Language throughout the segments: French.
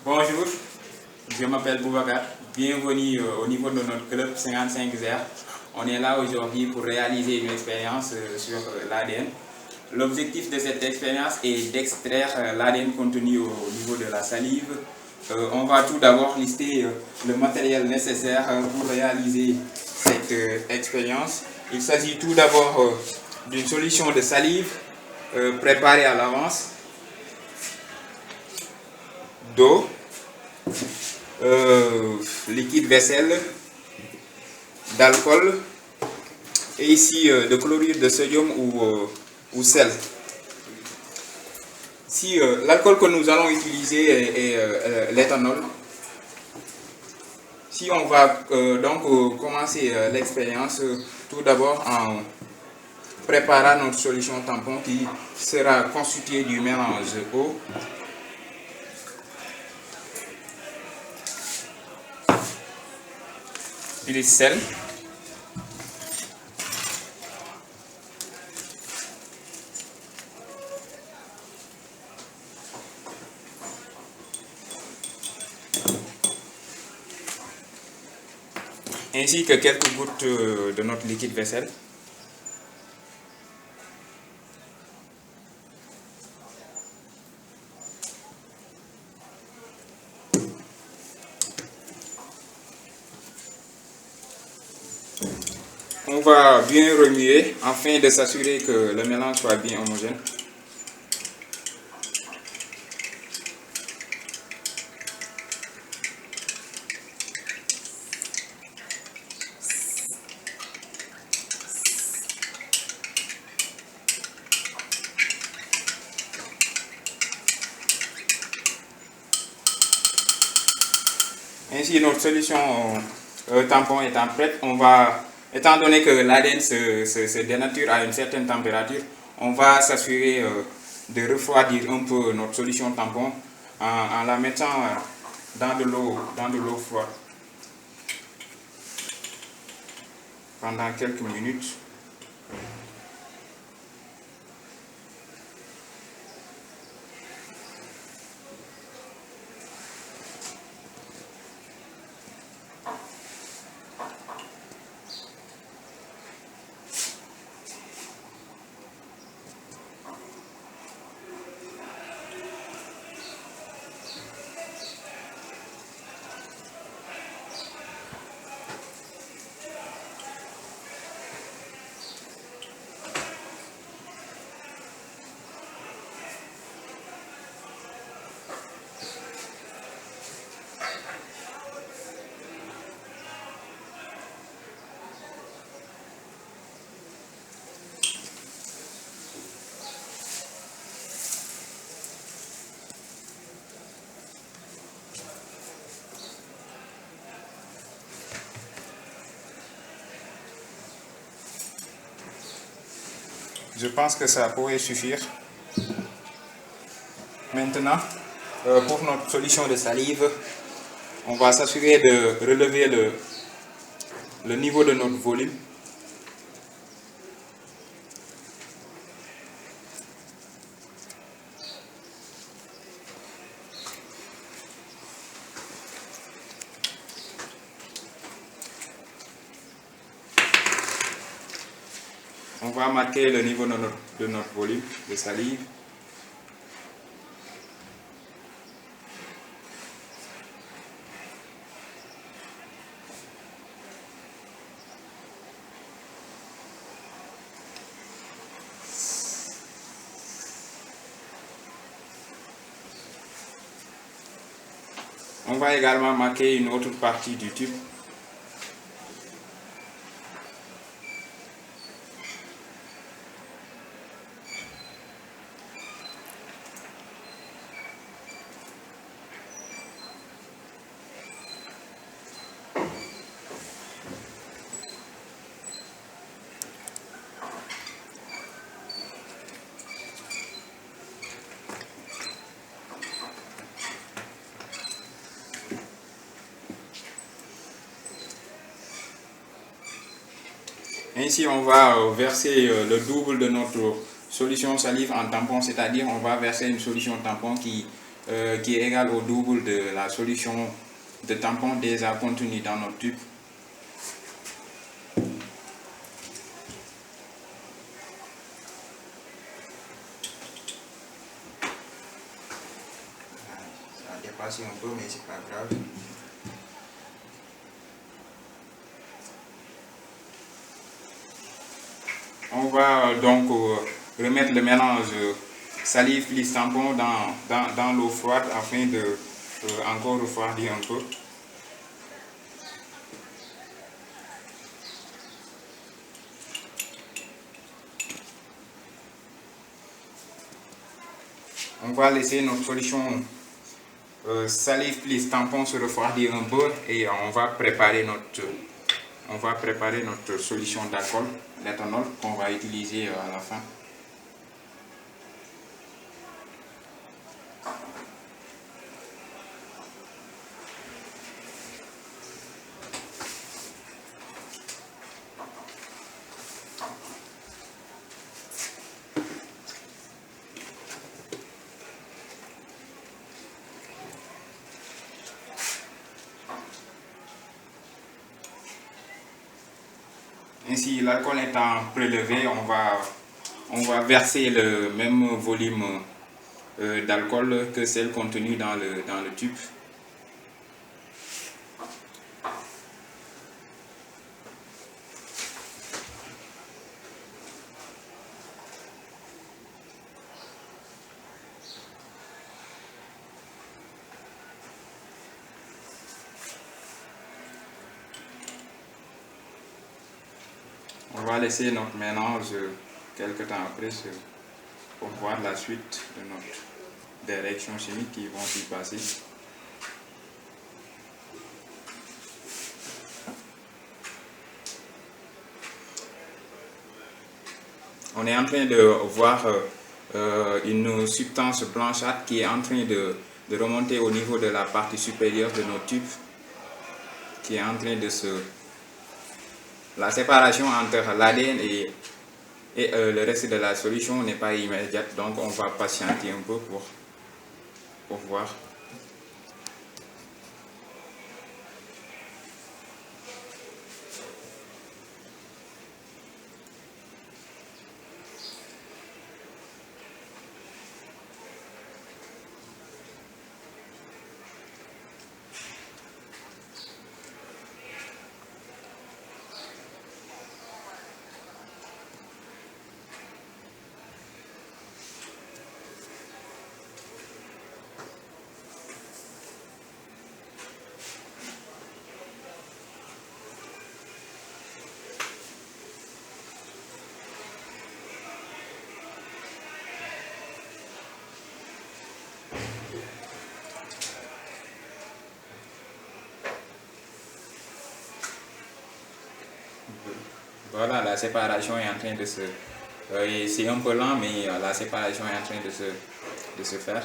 Bonjour, je m'appelle Boubacar. Bienvenue au niveau de notre club 55R. On est là aujourd'hui pour réaliser une expérience sur l'ADN. L'objectif de cette expérience est d'extraire l'ADN contenu au niveau de la salive. On va tout d'abord lister le matériel nécessaire pour réaliser cette expérience. Il s'agit tout d'abord d'une solution de salive préparée à l'avance, d'eau, liquide vaisselle, d'alcool et ici de chlorure de sodium ou sel. Si l'alcool que nous allons utiliser est l'éthanol. Si on va donc commencer l'expérience tout d'abord en préparant notre solution tampon qui sera constituée du mélange eau, du sel, ainsi que quelques gouttes de notre liquide vaisselle. On va bien remuer afin de s'assurer que le mélange soit bien homogène. Ainsi, notre solution tampon étant prête, on va, étant donné que l'ADN se dénature à une certaine température, on va s'assurer de refroidir un peu notre solution tampon en la mettant dans de l'eau froide pendant quelques minutes. Je pense que ça pourrait suffire. Maintenant, pour notre solution de salive, on va s'assurer de relever le niveau de notre volume. On va marquer le niveau de notre volume de salive. On va également marquer une autre partie du tube. Ainsi, on va verser le double de notre solution salive en tampon, c'est-à-dire on va verser une solution tampon qui qui est égal au double de la solution de tampon déjà contenue dans notre tube. Ça a dépassé un peu, mais c'est pas grave. On va donc remettre le mélange salive plus tampon dans l'eau froide afin de encore refroidir un peu. On va laisser notre solution salive plus tampon se refroidir un peu et on va préparer notre solution d'alcool, l'éthanol, qu'on va utiliser à la fin. Ainsi, l'alcool étant prélevé, on va verser le même volume d'alcool que celle contenue dans le tube. On va laisser notre mélange quelques temps après pour voir la suite des réactions chimiques qui vont s'y passer. On est en train de voir une substance blanchâtre qui est en train de remonter au niveau de la partie supérieure de nos tubes, qui est en train de La séparation entre l'ADN et le reste de la solution n'est pas immédiate, donc on va patienter un peu pour voir. Voilà, la séparation est en train de se... c'est un peu lent, mais la séparation est en train de se faire.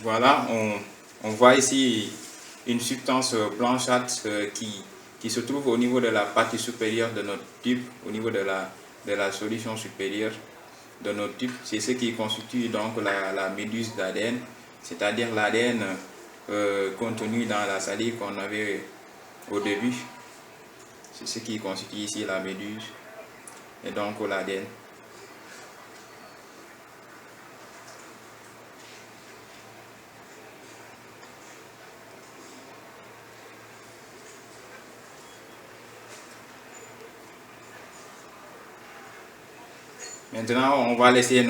Voilà, on voit ici une substance blanchâtre qui se trouve au niveau de la partie supérieure de notre tube, au niveau de la solution supérieure de notre tube. C'est ce qui constitue donc la méduse d'ADN, c'est-à-dire l'ADN contenu dans la salive qu'on avait au début. C'est ce qui constitue ici la méduse et donc l'ADN. Maintenant, on va laisser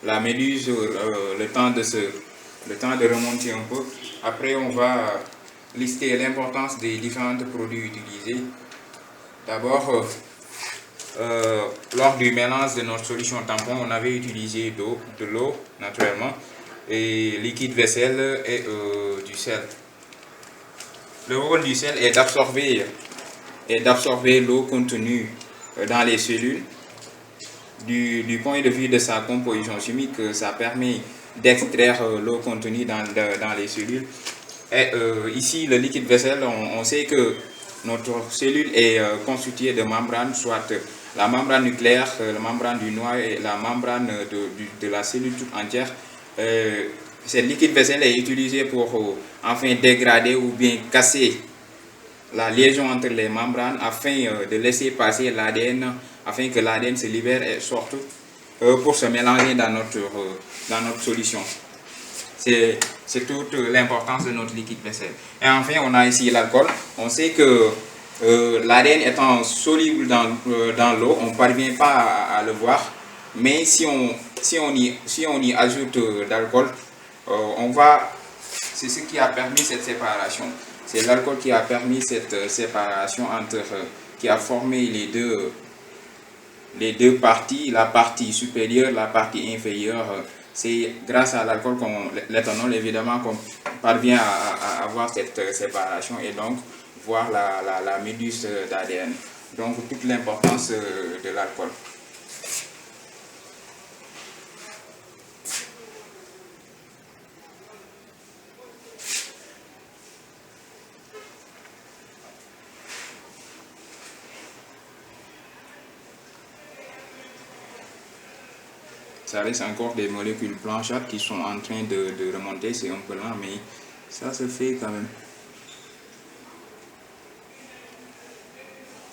la méduse le temps de remonter un peu. Après, on va lister l'importance des différents produits utilisés. D'abord, lors du mélange de notre solution tampon, on avait utilisé de l'eau naturellement, et liquide vaisselle et du sel. Le rôle du sel est d'absorber l'eau contenue dans les cellules. Du point de vue de sa composition chimique, ça permet d'extraire l'eau contenue dans les cellules. Et ici, le liquide vaisselle, on sait que notre cellule est constituée de membranes, soit la membrane nucléaire, la membrane du noyau et la membrane de la cellule toute entière. Cette liquide vaisselle est utilisée pour enfin dégrader ou bien casser la liaison entre les membranes afin de laisser passer l'ADN, afin que l'ADN se libère et sorte pour se mélanger dans notre solution. C'est toute l'importance de notre liquide vaisselle. Et enfin, on a ici l'alcool. On sait que l'ADN étant soluble dans l'eau, on ne parvient pas à le voir. Mais si on y ajoute d'alcool, c'est ce qui a permis cette séparation. C'est l'alcool qui a permis cette séparation qui a formé les deux parties, la partie supérieure, la partie inférieure. C'est grâce à l'alcool, l'éthanol évidemment, qu'on parvient à avoir cette séparation et donc voir la méduse d'ADN. Donc toute l'importance de l'alcool. Ça reste encore des molécules blanchâtres qui sont en train de remonter, c'est un peu lent, mais ça se fait quand même.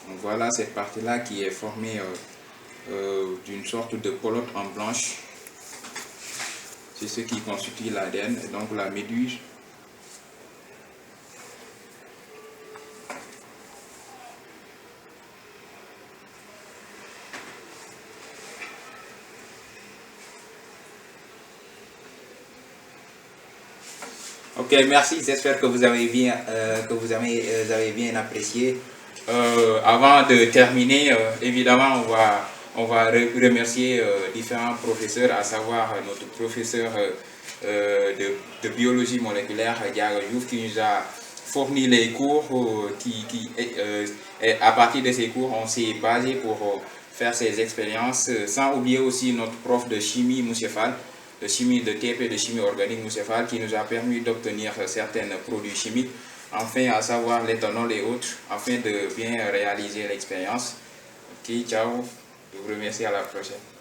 Donc voilà cette partie-là qui est formée d'une sorte de pelote en blanche. C'est ce qui constitue l'ADN, et donc la méduse. Ok, merci, j'espère que vous avez bien, bien apprécié. Avant de terminer, évidemment, on va remercier différents professeurs, à savoir notre professeur de biologie moléculaire, Diago Diouf, qui nous a fourni les cours, et à partir de ces cours, on s'est basé pour faire ces expériences, sans oublier aussi notre prof de chimie, Moussa Fall, de chimie de TP, de chimie organique, Moussa Fall, qui nous a permis d'obtenir certains produits chimiques, enfin à savoir l'éthanol et autres, afin de bien réaliser l'expérience. Ok, ciao, je vous remercie, à la prochaine.